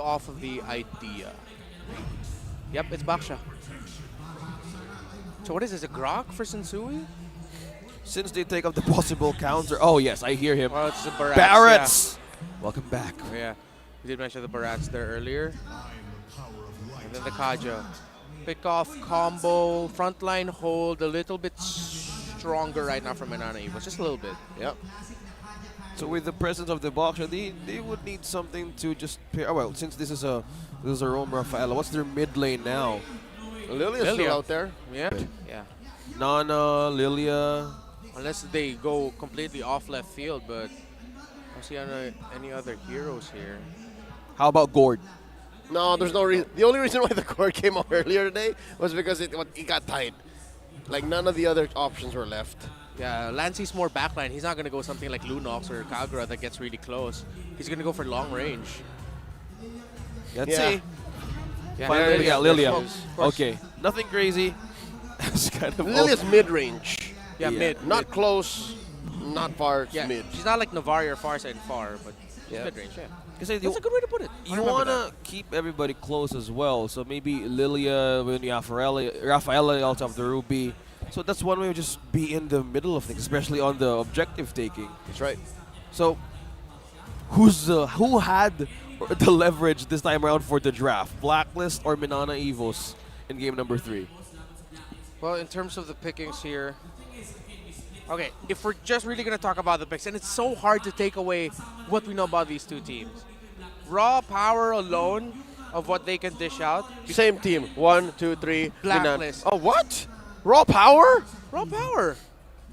off of the idea. Yep, it's Baksha. So what is this, a Grok for Sensui? Since they take up the possible counter. Oh, yes, I hear him. Well, it's the Barats. Barats! Welcome back. Yeah, we did mention the Barats there earlier. And then the Kaja. Pick off, combo, frontline hold, a little bit stronger right now from Minana Evos, just a little bit. Yep. So with the presence of the Baksha, they would need something to just pair. Oh, well, since this is a Rome Rafaela, what's their mid lane now? Lily's still out there. Yeah. Yeah. Nana, Lilia. Unless they go completely off left field, but I don't see any other heroes here. How about Gord? No, there's no reason. The only reason why the core came out earlier today was because it got tight. Like, none of the other options were left. Yeah, Lancey's more backline. He's not going to go something like Lunox or Kagura that gets really close. He's going to go for long range. Let's see. Yeah, Finally, we got Lilia. Of course. Okay, nothing crazy. It's kind of Lilia's mid-range. Yeah, mid. Not close, not far, Yeah, mid. she's not like Navari or Farside far, but she's Yeah. mid-range, yeah. That's That's a good way to put it. You want to keep everybody close as well. So maybe Lilia, when Rafaela also have the Ruby. So that's one way to just be in the middle of things, especially on the objective taking. That's right. So who had the leverage this time around for the draft? Blacklist or Minana Evos in game number 3? Well, in terms of the pickings here, okay, if we're just really going to talk about the picks, and it's so hard to take away what we know about these two teams. Raw power alone of what they can dish out. Same team. 1, 2, 3. Blacklist. Oh, what? Raw power? Raw power.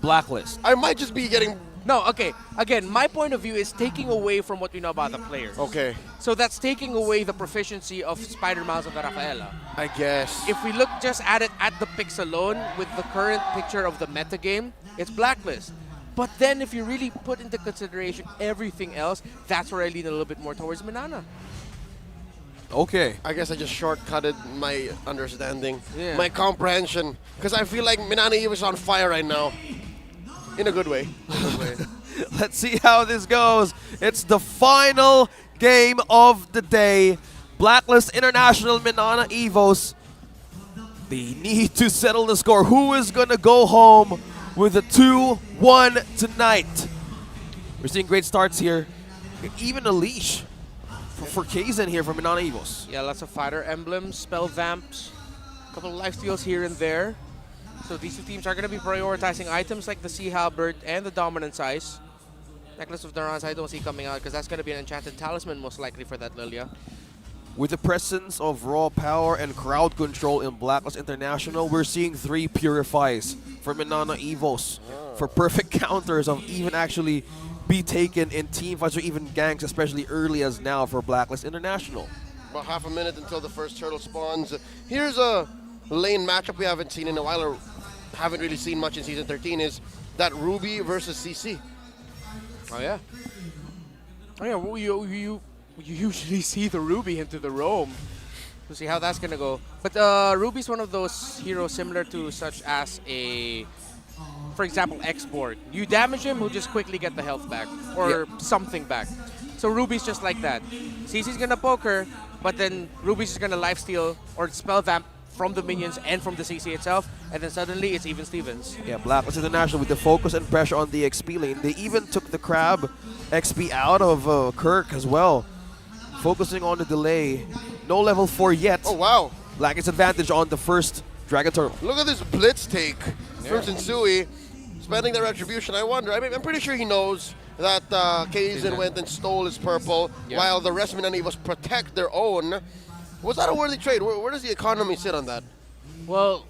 Blacklist. I might just be getting... No, okay. Again, my point of view is taking away from what we know about the players. Okay, So that's taking away the proficiency of Spider-Mouse and the Rafaela. I guess. If we look just at it at the picks alone, with the current picture of the meta game, it's Blacklist. But then if you really put into consideration everything else, that's where I lean a little bit more towards Minana. Okay. I guess I just shortcutted my understanding, Yeah. my comprehension, because I feel like Minana Eve is on fire right now. In a good way. Let's see how this goes. It's the final game of the day. Blacklist International Minana Evos. They need to settle the score. Who is going to go home with a 2-1 tonight? We're seeing great starts here. Even a leash for Kaizen here from Minana Evos. Yeah, lots of fighter emblems, spell vamps, a couple of life steals here and there. So these two teams are going to be prioritizing items like the Sea Halberd and the Dominance Ice. Necklace of Durance I don't see coming out because that's going to be an enchanted talisman most likely for that Lilia. With the presence of raw power and crowd control in Blacklist International, we're seeing 3 purifies for Minana Evos for perfect counters of even actually be taken in team fights or even ganks, especially early as now for Blacklist International. About half a minute until the first turtle spawns. Here's a lane matchup we haven't seen in a while, or haven't really seen much in Season 13, is that Ruby versus CC. Oh yeah. Oh yeah, well, you usually see the Ruby into the roam. We'll see how that's going to go. But Ruby's one of those heroes similar to such as a, for example, X-Board. You damage him, he'll just quickly get the health back or something back. So Ruby's just like that. CC's going to poke her, but then Ruby's just going to lifesteal or spell vamp from the minions and from the CC itself, and then suddenly it's even Stevens. Yeah, Blacklist International with the focus and pressure on the XP lane. They even took the Crab XP out of Kirk as well. Focusing on the delay. No level 4 yet. Oh, wow. Black's advantage on the first Dragon Turtle. Look at this blitz take from Sensui. Spending the retribution, I wonder. I mean, I'm pretty sure he knows that Kaizen went and stole his purple while the rest of Minana Evos protect their own. Was that a worthy trade? Where does the economy sit on that? Well,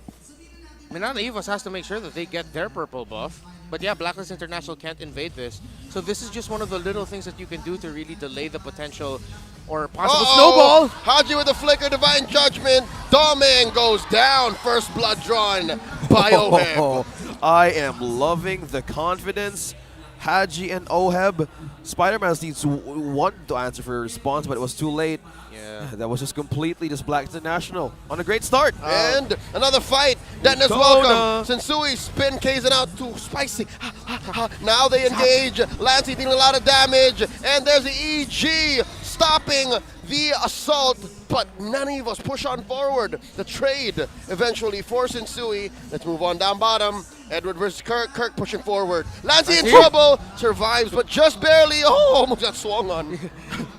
Minana Evos has to make sure that they get their purple buff. But yeah, Blacklist International can't invade this. So this is just one of the little things that you can do to really delay the potential or possible snowball. Haji with the flicker, Divine Judgment. Domain goes down. First blood drawn. Bioheb. I am loving the confidence. Haji and Oheb. Spider-Man needs one to answer for a response, but it was too late. Yeah. That was just completely just Black International on a great start. And another fight. Dennis, welcome. Sensui spin Kaizen out too spicy. Now they engage. Lancey dealing a lot of damage. And there's the EG. stopping the assault, but Minana Evos push on forward. The trade eventually for Sensui. Let's move on down bottom. Edward versus Kirk. Kirk pushing forward. Lancey in trouble. Survives, but just barely. Oh, almost got swung on.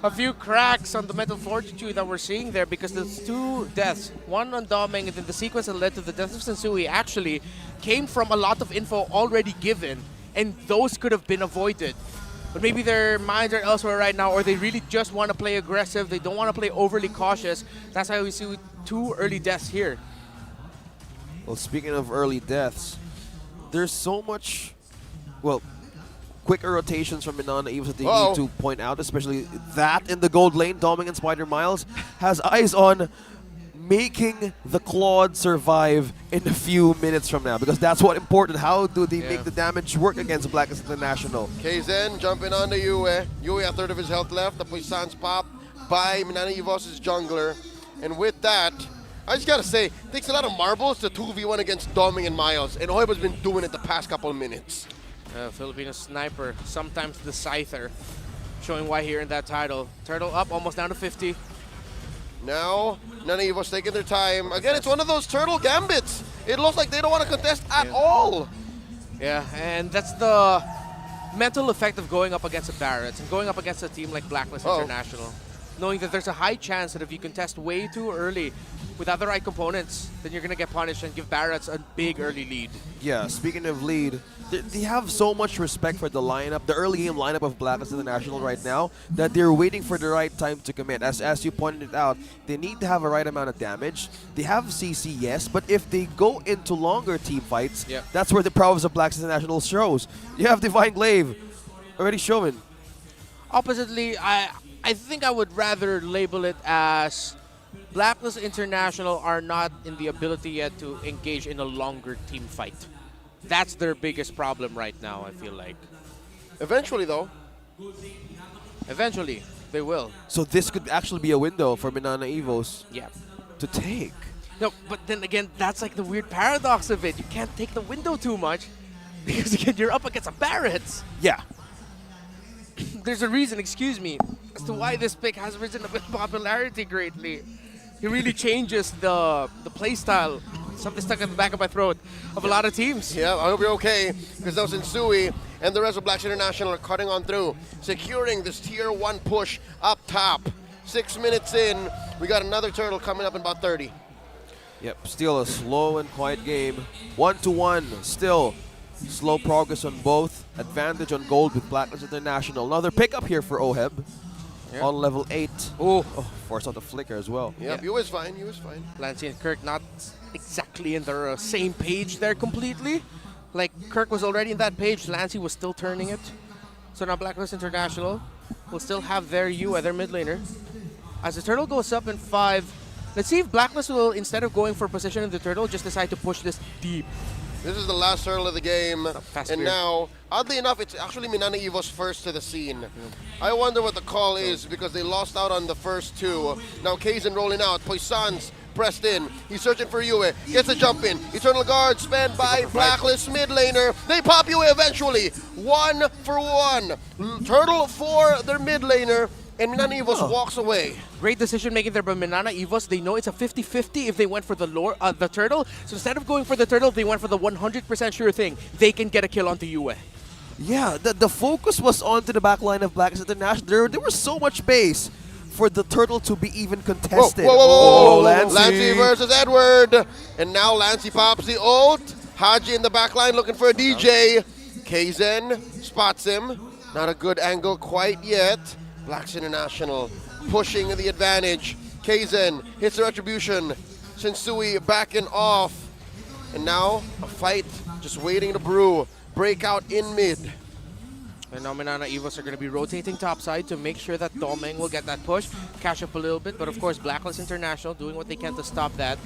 A few cracks on the mental fortitude that we're seeing there because there's two deaths. One on Doming, and then the sequence that led to the death of Sensui actually came from a lot of info already given, and those could have been avoided. But maybe their minds are elsewhere right now, or they really just want to play aggressive. They don't want to play overly cautious. That's why we see two early deaths here. Well, speaking of early deaths, there's so much, well, quicker rotations from Minana Evos that they need to point out, especially that in the gold lane. Doming and Spider Miles has eyes on making the Claude survive in a few minutes from now, because that's what important. How do they make the damage work against Blacklist International? Kzen jumping on the Yue. Yue a third of his health left. The Puissance pop by Minana Evos' jungler. And with that, I just gotta say, it takes a lot of marbles to 2v1 against Doming and Miles. And Oheba's been doing it the past couple of minutes. Filipino sniper, sometimes the Scyther, showing why here in that title. Turtle up, almost down to 50. Now, Minana Evos taking their time. Again, it's one of those turtle gambits. It looks like they don't want to contest at all. Yeah, and that's the mental effect of going up against a Barretts and going up against a team like Blacklist International. Knowing that there's a high chance that if you contest way too early without the right components, then you're going to get punished and give Barretts a big early lead. Yeah, speaking of lead, they have so much respect for the lineup, the early game lineup of Blacklist International right now, that they're waiting for the right time to commit. As you pointed out, they need to have a right amount of damage. They have CC, yes, but if they go into longer team fights, that's where the prowess of Blacklist International shows. You have Divine Glaive already shown. Oppositely, I think I would rather label it as Blacklist International are not in the ability yet to engage in a longer team fight. That's their biggest problem right now, I feel like. Eventually, though. Eventually, they will. So this could actually be a window for Minana Evos to take. No, but then again, that's like the weird paradox of it. You can't take the window too much because again, you're up against a Barretts. Yeah. There's a reason, excuse me, as to why this pick has risen in popularity greatly. It really changes the playstyle. Something stuck in the back of my throat of a lot of teams. Yeah, I hope you're okay, because those Sensui and the rest of Blacklist International are cutting on through, securing this tier 1 push up top. 6 minutes in, we got another turtle coming up in about 30. Yep, still a slow and quiet game. 1-1, still slow progress on both. Advantage on gold with Blacklist International. Another pickup here for Oheb on level 8. Oh, force out the flicker as well. Yep, you was fine, you was fine. Lancey and Kirk not exactly in the same page there completely. Like, Kirk was already in that page, Lancey was still turning it. So now Blacklist International will still have their Yue, their mid laner. As the turtle goes up in 5, let's see if Blacklist will, instead of going for position in the turtle, just decide to push this deep. This is the last turtle of the game, Fast and spear. now, oddly enough, it's actually Minana Evos first to the scene. I wonder what the call is, because they lost out on the first two. Now Kzen rolling out, Puissance pressed in, he's searching for Yue, gets a jump in, Eternal Guard spent by Blacklist mid laner, they pop Yue eventually, 1 for 1. Turtle for their mid laner, and Minana Evos walks away. Great decision making there by Minana Evos. They know it's a 50-50 if they went for the turtle. So instead of going for the turtle, they went for the 100% sure thing. They can get a kill onto Yue. Yeah, the focus was onto the back line of Blacklist International. There was so much base for the turtle to be even contested. Whoa, Lancey. Lancey versus Edward. And now Lancey pops the ult. Haji in the back line looking for a DJ. Kzen spots him. Not a good angle quite yet. Blacks International pushing the advantage. Kzen hits the retribution. Sensui backing off. And now a fight just waiting to brew. Breakout in mid. And now Minana Evos are going to be rotating topside to make sure that Domeng will get that push, cash up a little bit. But of course, Blacklist International doing what they can to stop that.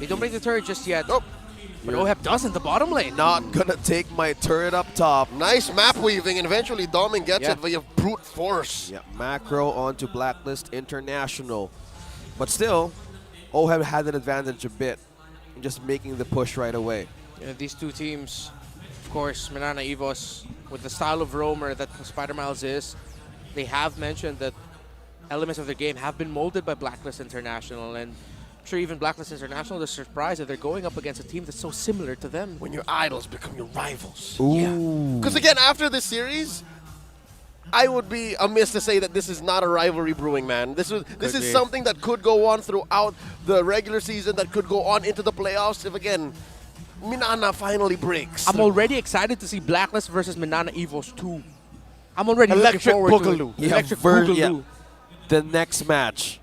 They don't break the turret just yet. Nope. But Oheb does in the bottom lane. Not gonna take my turret up top. Nice map weaving, and eventually Domeng gets it via brute force. Yeah, macro onto Blacklist International. But still, Oheb had an advantage a bit in just making the push right away. Yeah, these two teams, of course, Minana Evos, with the style of roamer that Spider Miles is, they have mentioned that elements of their game have been molded by Blacklist International, and I'm sure even Blacklist International is surprised that they're going up against a team that's so similar to them. When your idols become your rivals. Ooh. Because again, after this series, I would be amiss to say that this is not a rivalry brewing, man. This is be. something that could go on throughout the regular season, that could go on into the playoffs if, again, Minana finally breaks. I'm already excited to see Blacklist versus Minana Evos 2. I'm already Electric looking forward Boogaloo. to it. Electric Boogaloo. The next match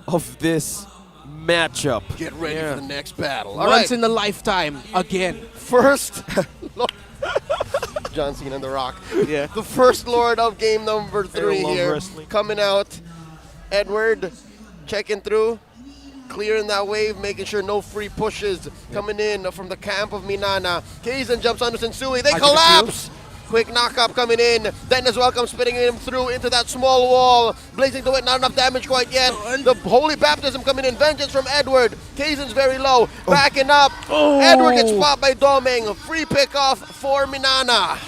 of this matchup. Get ready Yeah. for the next battle. All Once right, in a lifetime, again. first... John Cena and The Rock. Yeah. The first Lord of game number 3 love here. wrestling. Coming out. Edward checking through. Clearing that wave, making sure no free pushes coming in from the camp of Minana. Kaizen jumps onto Sensui. They I took a collapse. Quick knock-up coming in. Then as well comes spinning him through into that small wall. Blazing to it, not enough damage quite yet. The Holy Baptism coming in. Vengeance from Edward. Kaizen's very low. Backing up. Edward gets spot by Doming. Free pick-off for Minana.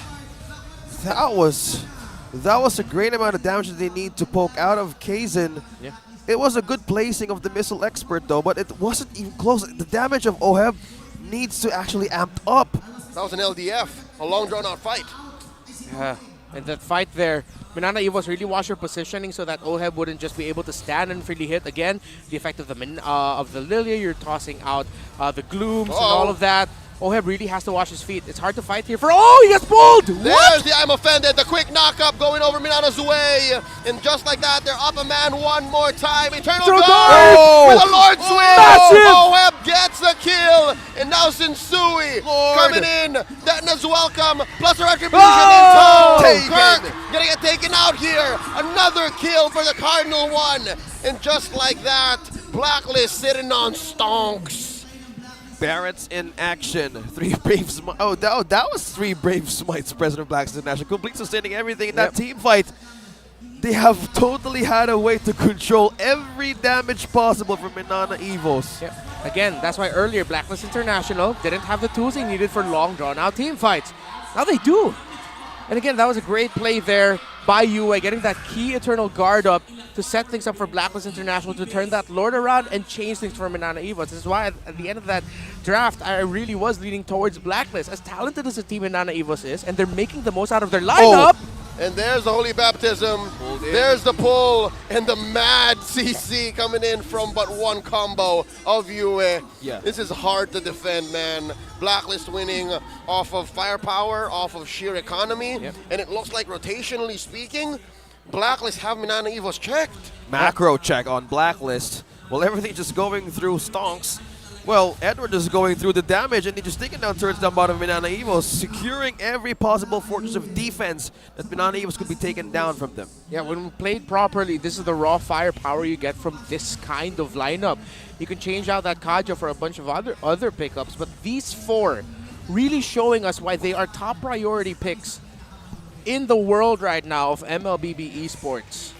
That was a great amount of damage that they need to poke out of Kaizen. Yeah. It was a good placing of the missile expert though, but it wasn't even close. The damage of Oheb needs to actually amp up. That was an LDF. A long drawn-out fight. Yeah. And that fight there, Minana Evos really watched her positioning so that Oheb wouldn't just be able to stand and freely hit. Again, the effect of the Lilia, you're tossing out the glooms and all of that. Oheb really has to watch his feet. It's hard to fight here for... Oh, he gets pulled! There's the I'm offended. The quick knock-up going over Minana's way. And just like that, they're up a man one more time. Eternal Eternal Guard Guard! with a Lord's Swing. Massive! Oheb gets the kill. And now Sensui coming in. Detna's welcome. Plus a retribution in tow. Kirk gonna get taken out here. Another kill for the Cardinal one. And just like that, Blacklist sitting on stonks. Barrett's in action. 3 brave smites. Oh, that was 3 brave smites. President of Blacklist International, complete sustaining everything in that team fight. They have totally had a way to control every damage possible from Minana Evos. Yeah. Again, that's why earlier Blacklist International didn't have the tools they needed for long drawn-out team fights. Now they do. And again, that was a great play there by Yue, getting that key Eternal Guard up to set things up for Blacklist International to turn that Lord around and change things for Minana Evos. This is why at the end of that draft, I really was leaning towards Blacklist. As talented as the team Minana Evos is, and they're making the most out of their lineup. And there's the Holy Baptism. There's the pull. And the mad CC coming in from but one combo of Yue. Yeah. This is hard to defend, man. Blacklist winning off of firepower, off of sheer economy. Yep. And it looks like rotationally speaking, Blacklist have Minana Evos checked. Macro check on Blacklist. Well, everything just going through stonks. Well, Edward is going through the damage and he just taking down turrets down bottom of Minana Evos, securing every possible fortress of defense that Minana Evos could be taken down from them. Yeah, when played properly, this is the raw firepower you get from this kind of lineup. You can change out that Kaja for a bunch of other pickups, but these 4 really showing us why they are top priority picks in the world right now of MLBB esports.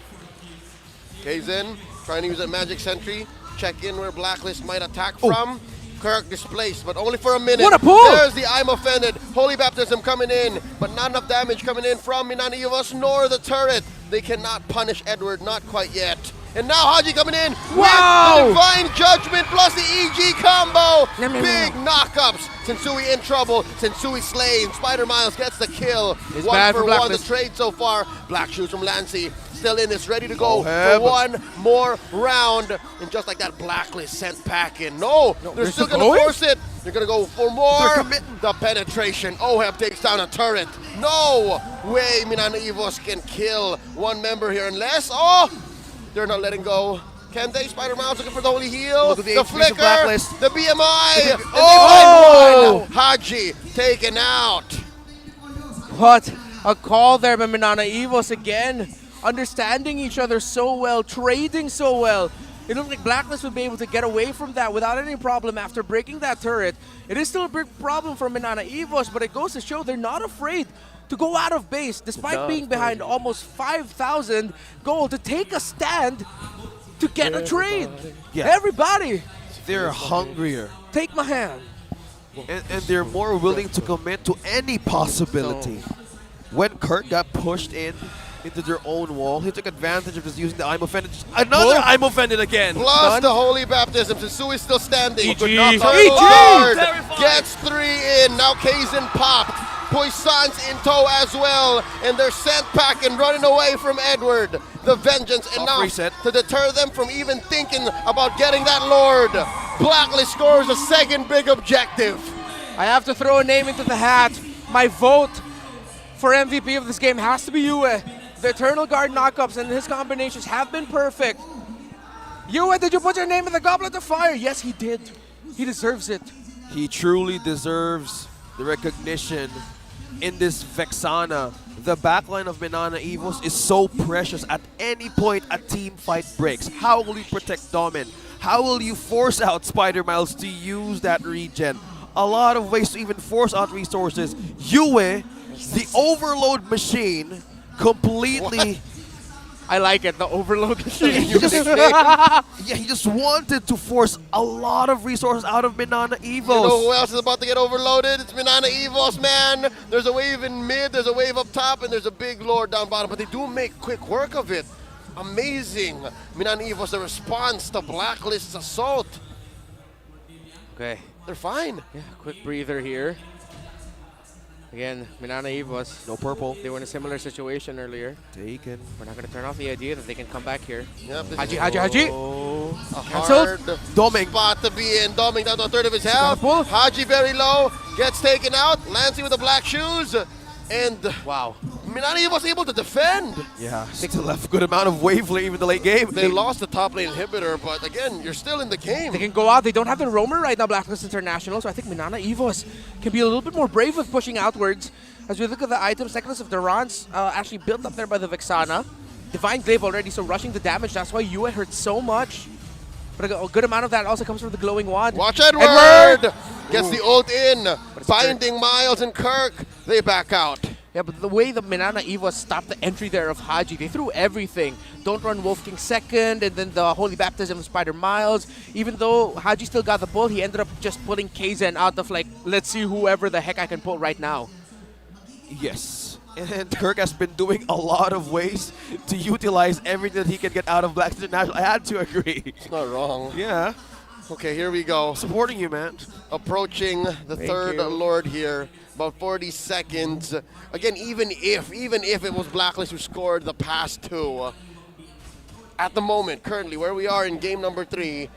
Kaizen trying to use that magic sentry. Check in where Blacklist might attack from. Kirk displaced, but only for a minute. What a pull! There's the I'm offended. Holy Baptism coming in, but not enough damage coming in from Minana Evos nor the turret. They cannot punish Edward, not quite yet. And now Haji coming in Wow! with the Divine Judgment plus the EG combo. No. Big knockups. Sensui in trouble. Sensui slain. Spider Miles gets the kill. It's One bad for for one the Blacklist. trade so far. Black shoes from Lancy. Still in this, ready to go Oheb. for one more round. And just like that, Blacklist sent packing. No, they're still going to force it. They're going to go for more. They're committing. The penetration. Oheb takes down a turret. No way Minana Evos can kill one member here unless, they're not letting go. Can they? Spider Miles looking for the holy heal. Look at the The HPs of flicker. Blacklist. The BMI. And Oh! they find one. Haji taken out. What a call there by Minana Evos again. Understanding each other so well, trading so well. It looked like Blacklist would be able to get away from that without any problem after breaking that turret. It is still a big problem for Minana Evos, but it goes to show they're not afraid to go out of base despite being behind almost 5,000 gold to take a stand to get a trade. Yeah. Everybody, They're hungrier. take my hand. And they're more willing to commit to any possibility. When Kurt got pushed in into their own wall. He took advantage of just using the I'm offended. Another I'm offended again. Plus the holy baptism. Sensui is still standing. EG. Turtle EG. guard Terrifying. gets 3 in. Now Kaizen popped. Poisson's in tow as well. And they're sent back and running away from Edward. The vengeance enough reset. to deter them from even thinking about getting that Lord. Blacklist scores a second big objective. I have to throw a name into the hat. My vote for MVP of this game has to be Yue. The Eternal Guard knockups and his combinations have been perfect. Yue, did you put your name in the Goblet of Fire? Yes, he did. He deserves it. He truly deserves the recognition in this Vexana. The backline of Minana Evos is so precious. At any point a team fight breaks, how will you protect Domin? How will you force out Spider Miles to use that regen? A lot of ways to even force out resources. Yue, the overload machine, completely... I like it, the overload. he just wanted to force a lot of resources out of Minana Evos. You know who else is about to get overloaded? It's Minana Evos, man. There's a wave in mid, there's a wave up top, and there's a big lord down bottom. But they do make quick work of it. Amazing. Minana Evos, the response to Blacklist's assault. Okay. They're fine. Yeah, quick breather here. Again, Minana Evos. No purple. They were in a similar situation earlier. Taken. We're not going to turn off the idea that they can come back here. Yep, this Haji, is Haji, Haji. a Cancelled. hard Doming. spot to be in. Doming down to a third of his Gonna health. pull. Haji very low, gets taken out. Lancey with the black shoes. And Wow. Minana was able to defend. Yeah, still have a good amount of wave lane in the late game. They lost the top lane inhibitor, but again, you're still in the game. They can go out. They don't have the roamer right now, Blacklist International, so I think Minana Evos can be a little bit more brave with pushing outwards. As we look at the items, Necklace of Durance actually built up there by the Vexana. Divine Glaive already, so rushing the damage. That's why Yue hurt so much. But a good amount of that also comes from the glowing wand. Watch Edward! Gets Ooh. the ult in. it's Binding Miles and Kirk. They back out. Yeah, but the way the Minana Evos stopped the entry there of Haji, they threw everything. Don't run Wolf King second, and then the Holy Baptism of Spider Miles. Even though Haji still got the pull, he ended up just pulling Kaizen out of like, let's see whoever the heck I can pull right now. Yes. And Kirk has been doing a lot of ways to utilize everything that he can get out of Blacklist International. I had to agree. It's not wrong. Yeah. Okay, here we go. Supporting you, man. Approaching the third you. Lord here. About 40 seconds. Again, even if it was Blacklist who scored the past two, at the moment, currently, where we are in game number 3,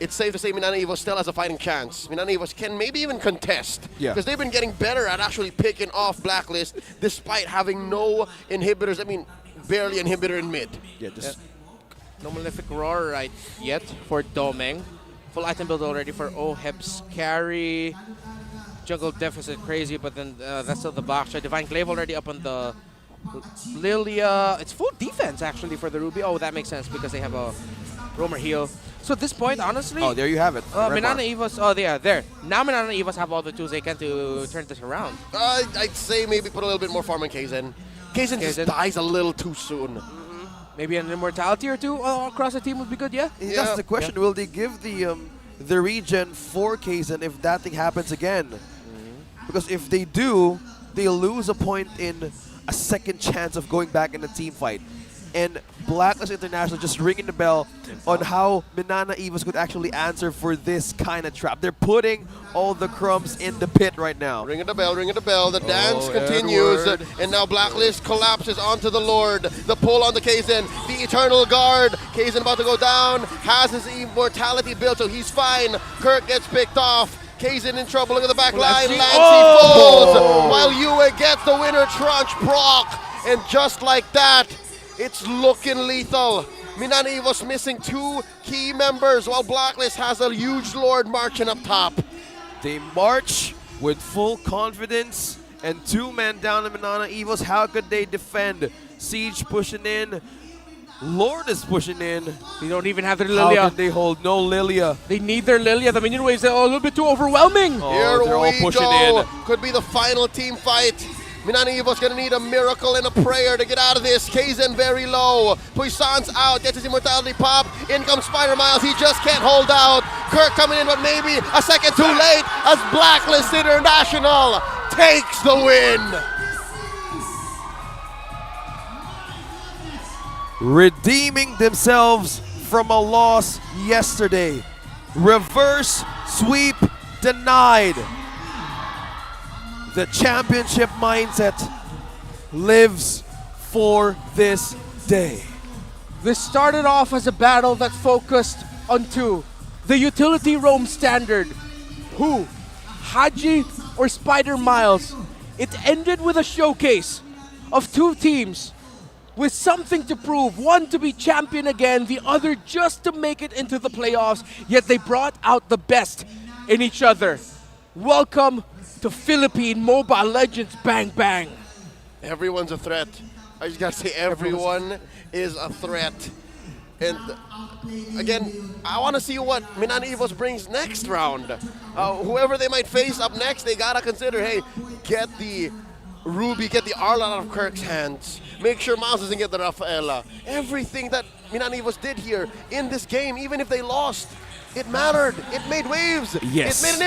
it's safe to say Minana Evo still has a fighting chance. Minana Evo can maybe even contest. Yeah. Because they've been getting better at actually picking off Blacklist despite having no inhibitors. I mean, barely inhibitor in mid. Yeah, just No Malefic Roar right yet for Domeng. Full item build already for Oheb's carry. Jungle deficit crazy, but then that's still the box. Divine Glaive already up on the Lilia. It's full defense actually for the Ruby. Oh, that makes sense because they have a roamer heal. So at this point, honestly, oh, there you have it. Red Minana bar. Evos. Oh, they are there. Now Minana Evos have all the tools they can to turn this around. I'd say maybe put a little bit more farm on Kaizen. Kaizen just dies a little too soon. Maybe an immortality or two across the team would be good. Yeah. Yeah. That's the question. Will they give the regen for Kaizen if that thing happens again? Because if they do, they lose a point in a second chance of going back in the team fight. And Blacklist International just ringing the bell on how Minana Evos could actually answer for this kind of trap. They're putting all the crumbs in the pit right now. Ringing the bell, ringing the bell. The dance continues. Edward. And now Blacklist collapses onto the Lord. The pull on the Kaizen. The Eternal Guard. Kaizen about to go down. Has his immortality built, so he's fine. Kirk gets picked off. Kaizen in trouble. Look at the back line. Lancey. Lancey falls. While Yue gets the winner Trunch proc. And just like that, it's looking lethal. Minana Evos missing 2 key members while Blacklist has a huge Lord marching up top. They march with full confidence and 2 men down in Minana Evos. How could they defend? Siege pushing in. Lord is pushing in. They don't even have their How Lilia. can they hold? No Lilia. They need their Lilia. The minion waves are a little bit too overwhelming. Oh, Here they're all we pushing go. in. Could be the final team fight. Minana Evo's gonna need a miracle and a prayer to get out of this. Kaizen very low. Poisson's out, gets his immortality pop. In comes Spider Miles, he just can't hold out. Kirk coming in, but maybe a second too late as Blacklist International takes the win. redeeming themselves from a loss yesterday. Reverse sweep denied. The championship mindset lives for this day. This started off as a battle that focused on two. The utility roam standard. Who? Haji or Spider Miles? It ended with a showcase of two teams with something to prove. One to be champion again, the other just to make it into the playoffs, yet they brought out the best in each other. Welcome to Philippine Mobile Legends Bang Bang. Everyone's a threat. I just gotta say, everyone is a threat. And again, I want to see what Minana Evos brings next round. Whoever they might face up next, they gotta consider, hey, get the Ruby, get the Arla out of Kirk's hands. Make sure Miles doesn't get the Rafaela. Everything that Minana Evos did here in this game, even if they lost, it mattered. It made waves. Yes. It made an